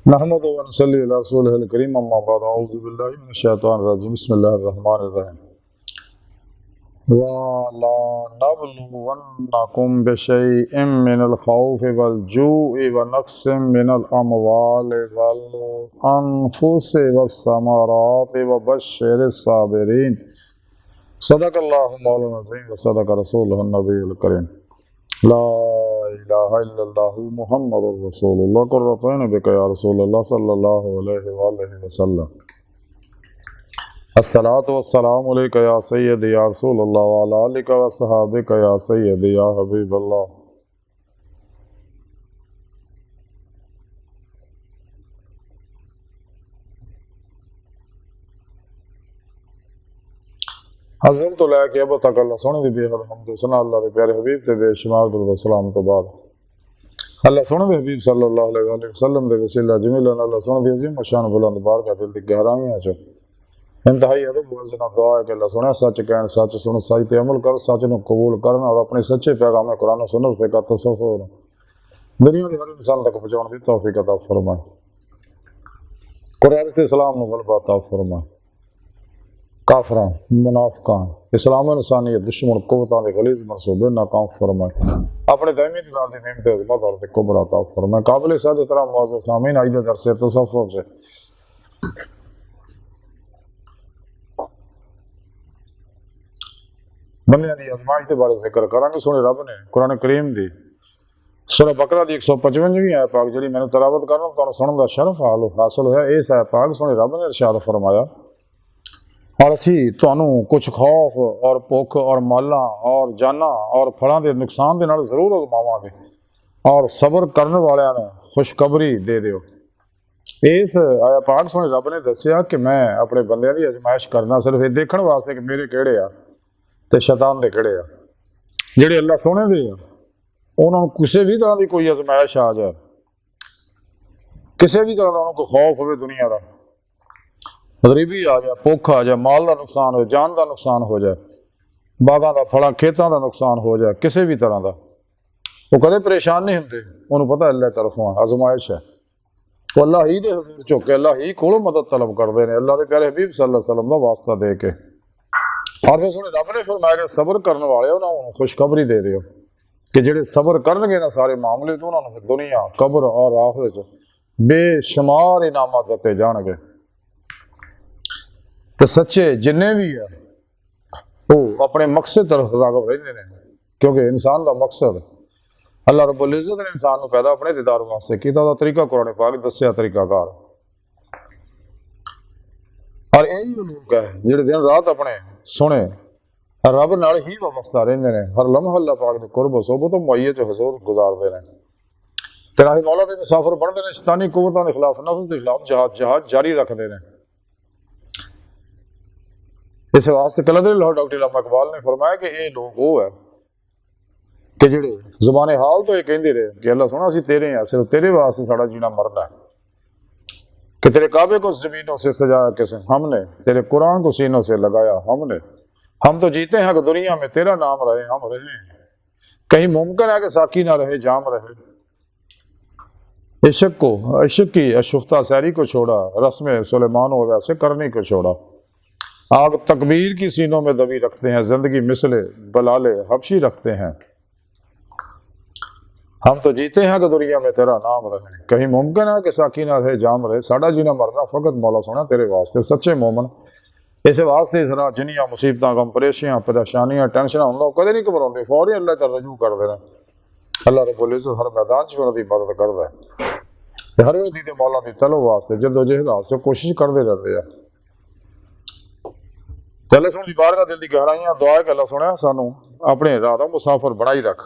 نحمد و نصلی علی رسولہ الکریم اما بعد اعوذ باللہ من الشیطان الرجیم بسم اللہ الرحمن الرحیم وَلَنَبْلُوَنَّكُمْ بِشَيْءٍ مِّنَ الْخَوْفِ وَالْجُوعِ وَنَقْصٍ مِّنَ الْأَمْوَالِ وَالْأَنفُسِ وَالثَّمَرَاتِ وَبَشِّرِ الصَّابِرِينَ صدق اللہ مولانا العظیم وصدق رسولہ النبی الکریم لا الہ الا اللہ محمد رسول اللہ قرۃ عین بک یا رسول اللہ صلی اللہ علیہ وآلہ وسلم الصلاۃ والسلام علیک یا سیدی یا رسول اللہ وعلی آلک وصحابک یا سیدی یا حبیب اللہ۔ حضرت تو لے کے اب تک اللہ سونے دی بے حد حمد و ثنا اللہ دے پیارے حبیب تے بے شمار درود و سلام تو بعد اللہ سونے دے حبیب صلی اللہ علیہ وآلہ وسلم دے وسیلہ جمیلہ اللہ سونے دی عظیم و شان بلند بارگاہ دل دی گہرائیاں چ انتہائی ادب موزنہ دعا ہے کہ اللہ سونے سچ کہن سچ سن سچ تے عمل کر سچ نو قبول کرنا اور اپنے سچے پیغام قرآن و سنت پہ کا تصور دنیا دی ہر انسان تک پہنچانے دی توفیق عطا فرمائے، قرآن تے اسلام نو غلبہ عطا فرمائے، کافراں منافقاں اسلام و انسانیت دشمن قوتاں دے غلیظ منصوبے ناکام فرمائے، اپنے دائمی دیدار دی نعمت عظمت اور کبر عطا فرمائے۔ قابل صد احترام معزز سامعین، آج دے درس تصوف سے بندیاں دی آزمائش کے بارے ذکر کرانگے۔ سونے رب نے قرآن کریم دی سورہ بقرہ دی 155ویں آیت پاک جڑی میں نے تلاوت کرنا تو سنن دا شرف حاصل ہوا۔ اس آیت پاک سونے رب نے ارشاد فرمایا اور اسی تانوں کچھ خوف اور بھوک اور مالاں اور جاناں اور پھلاں دے نقصان دے نال ضرور آزماواں گے اور صبر کرنے والیاں نوں خوشخبری دے دیو۔ اس آیا پاک سونے رب نے دسیا کہ میں اپنے بندیاں دی آزمائش کرنا صرف یہ دیکھن واسطے کہ میرے کیڑے آ تے شیطان دے کیڑے آ، جڑے اللہ سونے دے آ انہاں نوں کسے بھی طرح دی کوئی آزمائش آ جائے، کسے بھی طرح دا انہاں کو خوف ہوئے دنیا دا، غریبی آ جائے، بھوک آ جائے، مال دا نقصان ہو جائے، جان دا نقصان ہو جائے، باغاں دا پھلاں کھیتاں دا نقصان ہو جائے، کسے بھی طرح دا، وہ کدے پریشان نہیں ہوندے، انہوں پتہ اللہ طرفوں آزمائش ہے، وہ اللہ ہی دے حضور چوکے اللہ ہی کولوں مدد طلب کردے نے، اللہ دے پیارے حبیب صلی اللہ علیہ وسلم دا واسطہ دے کے۔ اور پھر سنے رب نے فرمایا کہ صبر کرنے والے انہوں نے خوشخبری دے دیو کہ جڑے صبر کرنگے نا سارے معاملے تو انہوں نے دنیا قبر اور آخرت بے شمار انعامات دیتے جانگے۔ تو سچے جننے بھی ہے وہ اپنے مقصد طرف راغب رہنے ہیں، کیونکہ انسان دا مقصد اللہ رب العزت نے انسان کو پیدا اپنے دیدار واسطے کیتا دا طریقہ قرآن پاک دسیا طریقہ کار، اور یہی لوگ ہے جڑے دن رات اپنے سنے رب نال ہی وابستہ رہندے نے، ہر لمحہ اللہ پاک دے قرب و صحبت و معیت حضور گزاردے نے، تیرا ہی مولا دے مسافر بنتے ہیں، شیطانی قوتوں کے خلاف نفس کے خلاف جہاد جاری رکھتے ہیں۔ اس واسطے کلندر لاہور ڈاکٹر علامہ اقبال نے فرمایا کہ یہ لوگ وہ ہے کہ جڑے زبان حال تو یہ کہندے رہے کہ اللہ سونا اسی تیرے ہیں، صرف تیرے واسطے ساڑا جینا مرنا ہے، کہ تیرے کعبے کو زمینوں سے سجایا کس ہم نے، تیرے قرآن کو سینوں سے لگایا ہم نے، ہم تو جیتے ہیں کہ دنیا میں تیرا نام رہے، ہم رہے ہیں، کہیں ممکن ہے کہ ساقی نہ رہے جام رہے، عشق کی اشفتہ سیری کو چھوڑا، رسم سلیمان و ویسے کرنے کو چھوڑا، آگ تکبیر کی سینوں میں دبی رکھتے ہیں، زندگی مثل بلال حبشی رکھتے ہیں، ہم تو جیتے ہیں کہ دنیا میں تیرا نام رہے، کہیں ممکن ہے کہ ساقی نہ رہے جام رہے، ساڑا جینا مرنا فقط مولا سونا تیرے واسطے۔ سچے مومن اس واسطے ذرا جنیاں مصیبتاں غم پریشانیاں ٹینشناں ہوں کدے نہیں گھبراؤندے، فوری اللہ تعالی رجوع کر دینا، اللہ رب العزت ہر میدان چ انہاں دی مدد کردا ہے، ہر ودی دے مولا دی طلب واسطے جد و جہد واسطے کوشش کردے رہتے ہیں۔ اللہ سن دی بارگاہ دل دی گہرائیاں دعا ہے کہ اللہ سنیا سانو اپنے راہ دا مسافر بنائی رکھ۔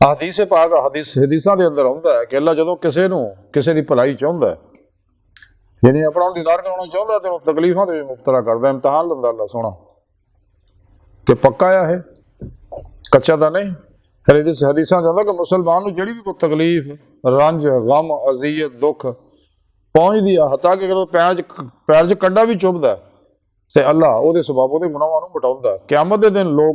حدیث پاک حدیثاں دے اندر ہوندا ہے کہ اللہ جدوں کسے دی بھلائی چاہندا ہے، یعنی اپنا دیدار کرانا چاہتا ہے تو تکلیفاں دے مبتلا کردا ہے، امتحان لندا اللہ سونا کہ پکا آیا ہے کچا تا نہیں۔ پھر حدیثاں چاہتا کہ مسلمان نو جڑی بھی کوئی تکلیف رنج غم اذیت دکھ پہنچ دیا حتیٰ کہ اگر پیر چ کنڈا بھی چبھدا ہے تے اللہ او دے سبب او دے گناہاں نوں مٹاوندا ہے۔ قیامت دے دن لوگ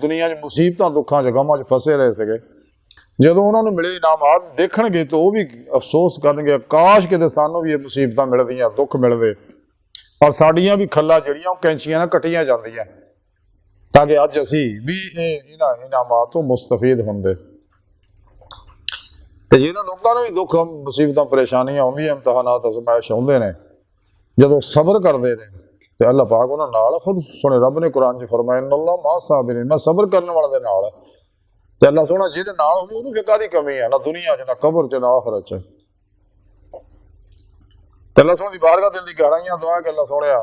ਦੁਨੀਆ 'ਚ ਮੁਸੀਬਤਾਂ ਦੁੱਖਾਂ 'ਚ ਗਮਾਂ 'ਚ ਫਸੇ ਰਹੇ ਸੀਗੇ, ਜਦੋਂ ਉਹਨਾਂ ਨੂੰ ਮਿਲੇ ਇਨਾਮਾਤ ਦੇਖਣਗੇ ਤਾਂ ਉਹ ਵੀ ਅਫਸੋਸ ਕਰਨਗੇ, ਕਾਸ਼ ਕਿਤੇ ਸਾਨੂੰ ਵੀ ਇਹ ਮੁਸੀਬਤਾਂ ਮਿਲਦੀਆਂ, ਦੁੱਖ ਮਿਲਦੇ ਔਰ ਸਾਡੀਆਂ ਵੀ ਖੱਲਾਂ ਜਿਹੜੀਆਂ ਉਹ ਕੈਂਚੀਆਂ ਨਾਲ ਕੱਟੀਆਂ ਜਾਂਦੀਆਂ, ਤਾਂ ਕਿ ਅੱਜ ਅਸੀਂ ਵੀ ਇਹਨਾਂ ਇਨਾਮਾਤ ਤੋਂ ਮੁਸਤਫੀਦ ਹੁੰਦੇ। ਤੇ ਜਿਹਨਾਂ ਲੋਕਾਂ ਨੂੰ ਵੀ ਦੁੱਖ ਮੁਸੀਬਤਾਂ ਪਰੇਸ਼ਾਨੀਆਂ ਆਉਂਦੀਆਂ, ਇਮਤਿਹਾਨਾਤ ਅਜ਼ਮਾਇਸ਼ ਆਉਂਦੇ ਨੇ, ਜਦੋਂ ਸਬਰ ਕਰਦੇ ਨੇ ਤੇ ਅੱਲਾਹ ਪਾਕ ਉਹਨਾਂ ਨਾਲ ਖੁਦ ਸੁਣੇ, ਰੱਬ ਨੇ ਕੁਰਾਨ 'ਚ ਫਰਮਾਇਆ ਅੱਲਾਹ ਮਾ ਸਾਬਿਰੀਨ, ਮੈਂ ਸਬਰ ਕਰਨ ਵਾਲੇ ਦੇ ਨਾਲ। ਤੇ ਅੱਲਾਹ ਸੋਹਣਾ ਜਿਹਦੇ ਨਾਲ ਹੋਵੇ ਉਹਨੂੰ ਫਿਰ ਕਾਹਦੀ ਕਮੀ ਹੈ, ਨਾ ਦੁਨੀਆ 'ਚ, ਨਾ ਕਬਰ 'ਚ, ਨਾ ਆਖਰਤ 'ਚ। ਤੇ ਅੱਲਾਹ ਸੋਹਣੀ ਦੀ ਬਾਰਗਾਹ ਦਿਲ ਦੀ ਗਹਿਰਾਈਆਂ ਦੁਆ ਕਿ ਅੱਲਾਹ ਸੋਹਣਿਆ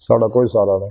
ਸਾਡਾ ਕੋਈ ਸਹਾਰਾ ਨਹੀਂ।